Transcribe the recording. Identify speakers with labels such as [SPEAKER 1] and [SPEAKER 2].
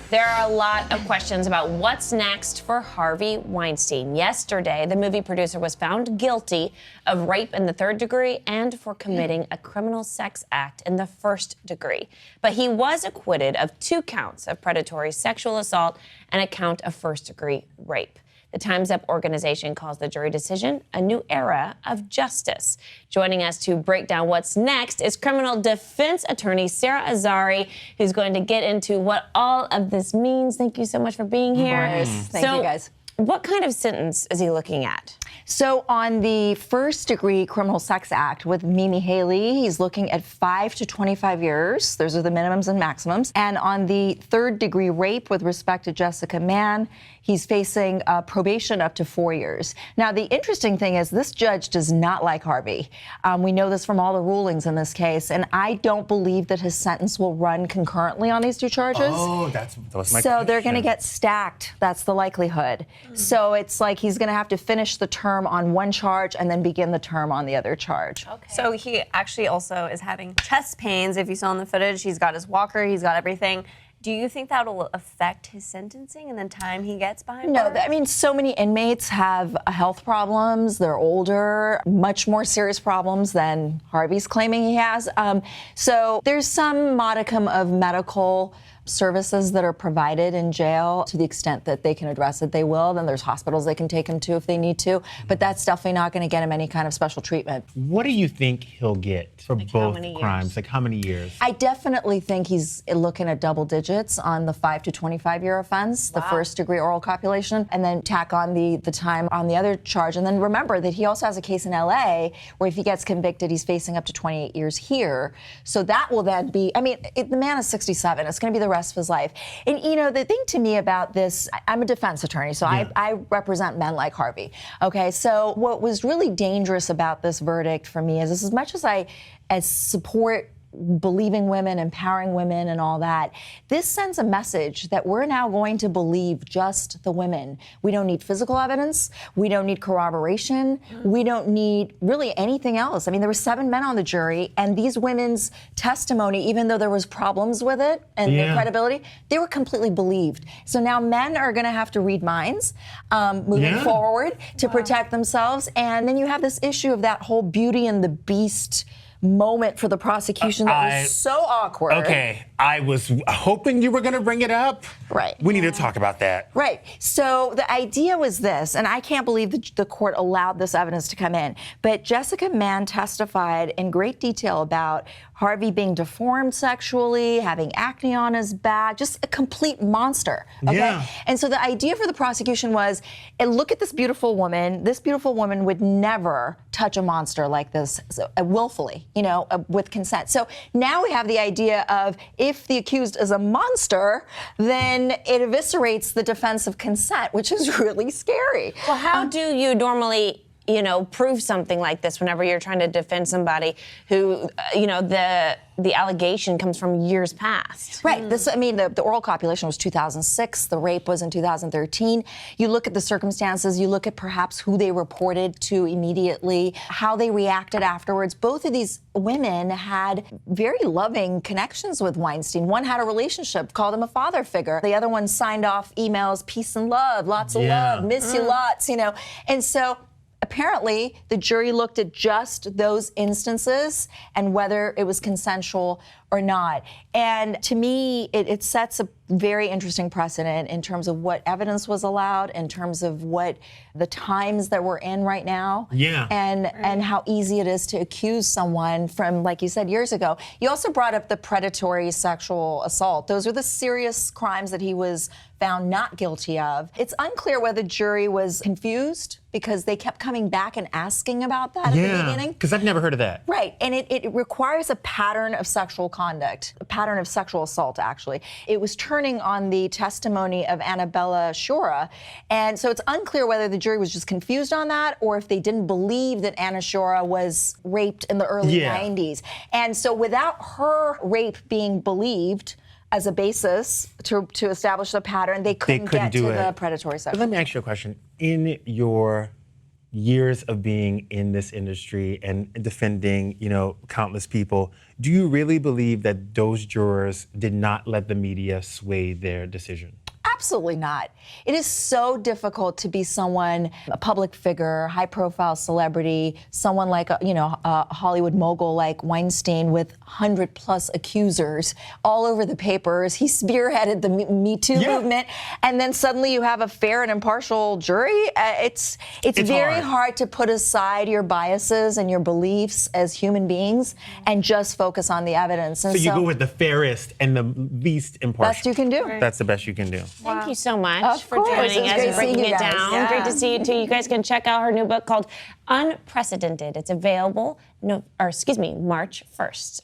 [SPEAKER 1] There are a lot of questions about what's next for Harvey Weinstein. Yesterday, the movie producer was found guilty of rape in the 3rd degree and for committing a criminal sex act in the 1st degree. But he was acquitted of 2 counts of predatory sexual assault and a count of 1st degree rape. The Time's Up organization calls the jury decision a new era of justice. Joining us to break down what's next is criminal defense attorney Sara Azari, who's going to get into what all of this means. Thank you so much for being here.
[SPEAKER 2] Thank you, guys.
[SPEAKER 1] What kind of sentence is he looking at?
[SPEAKER 2] So on the 1st degree criminal sex act with Mimi Haley, he's looking at 5 to 25 years. Those are the minimums and maximums. And on the 3rd degree rape with respect to Jessica Mann, he's facing probation up to 4 years. Now, the interesting thing is this judge does not like Harvey. We know this from all the rulings in this case, and I don't believe that his sentence will run concurrently on these 2 charges.
[SPEAKER 3] Oh, that was my
[SPEAKER 2] So
[SPEAKER 3] question.
[SPEAKER 2] they're going to get stacked. That's the likelihood. So it's like he's going to have to finish the term on one charge and then begin the term on the other charge.
[SPEAKER 4] Okay. So he actually also is having chest pains. If you saw in the footage, he's got his walker, he's got everything. Do you think that will affect his sentencing and the time he gets behind bars?
[SPEAKER 2] No, I mean, so many inmates have health problems. They're older, much more serious problems than Harvey's claiming he has. So there's some modicum of medical services that are provided in jail to the extent that they can address it, they will. Then there's hospitals they can take him to if they need to. But that's definitely not going to get him any kind of special treatment.
[SPEAKER 3] What do you think he'll get for both crimes? Like how many years?
[SPEAKER 2] I definitely think he's looking at double digits on the 5 to 25 year offense, the 1st degree oral copulation, and then tack on the time on the other charge. And then remember that he also has a case in LA where if he gets convicted, he's facing up to 28 years here. So that will then be, I mean, the man is 67. It's going to be the rest of his life. And, you know, the thing to me about this, I'm a defense attorney, so I represent men like Harvey. Okay, so what was really dangerous about this verdict for me is as much as I support believing women, empowering women and all that, this sends a message that we're now going to believe just the women. We don't need physical evidence. We don't need corroboration. We don't need really anything else. I mean, there were 7 men on the jury, and these women's testimony, even though there was problems with it and their credibility, they were completely believed. So now men are going to have to read minds moving forward to protect themselves. And then you have this issue of that whole Beauty and the Beast moment for the prosecution that was so awkward.
[SPEAKER 3] Okay, I was hoping you were going to bring it up.
[SPEAKER 2] Right.
[SPEAKER 3] We need to talk about that.
[SPEAKER 2] Right. So the idea was this, and I can't believe the court allowed this evidence to come in, but Jessica Mann testified in great detail about Harvey being deformed sexually, having acne on his back, just a complete monster. Okay?
[SPEAKER 3] Yeah.
[SPEAKER 2] And so the idea for the prosecution was, and look at this beautiful woman. This beautiful woman would never touch a monster like this willfully, you know, with consent. So now we have the idea of if the accused is a monster, then it eviscerates the defense of consent, which is really scary.
[SPEAKER 1] Well, how do you normally, you know, prove something like this whenever you're trying to defend somebody who, you know, the allegation comes from years past?
[SPEAKER 2] Right. This, I mean, the oral copulation was 2006. The rape was in 2013. You look at the circumstances. You look at perhaps who they reported to immediately, how they reacted afterwards. Both of these women had very loving connections with Weinstein. One had a relationship, called him a father figure. The other one signed off emails, peace and love, lots of love, miss you lots, you know. And so apparently, the jury looked at just those instances and whether it was consensual or not. And to me, it sets a very interesting precedent in terms of what evidence was allowed, in terms of what the times that we're in right now, and how easy it is to accuse someone from, like you said, years ago. You also brought up the predatory sexual assault. Those are the serious crimes that he was found not guilty of. It's unclear whether the jury was confused because they kept coming back and asking about that at the beginning.
[SPEAKER 3] Because I've never heard of that.
[SPEAKER 2] Right, and it requires a pattern of sexual conduct, a pattern of sexual assault, actually. It was turning on the testimony of Annabella Shura, and so it's unclear whether the jury was just confused on that or if they didn't believe that Anna Shura was raped in the early 90s. And so without her rape being believed as a basis to establish the pattern, they couldn't get to the predatory sexual.
[SPEAKER 3] Let me ask you a question. In your years of being in this industry and defending, countless people, do you really believe that those jurors did not let the media sway their decision?
[SPEAKER 2] Absolutely not. It is so difficult to be someone, a public figure, high-profile celebrity, someone like a Hollywood mogul like Weinstein with 100+ accusers all over the papers. He spearheaded the MeToo movement, and then suddenly you have a fair and impartial jury. It's very hard to put aside your biases and your beliefs as human beings and just focus on the evidence. And
[SPEAKER 3] so you go with the fairest and the least impartial.
[SPEAKER 2] Best you can do.
[SPEAKER 3] That's the best you can do.
[SPEAKER 1] Thank you so much for
[SPEAKER 2] course.
[SPEAKER 1] joining
[SPEAKER 2] It was
[SPEAKER 1] us
[SPEAKER 2] great
[SPEAKER 1] and breaking
[SPEAKER 2] seeing you
[SPEAKER 1] it
[SPEAKER 2] guys.
[SPEAKER 1] down.
[SPEAKER 4] Yeah.
[SPEAKER 1] Great to see you too. You guys can check out her new book called Unprecedented. It's available, March 1st.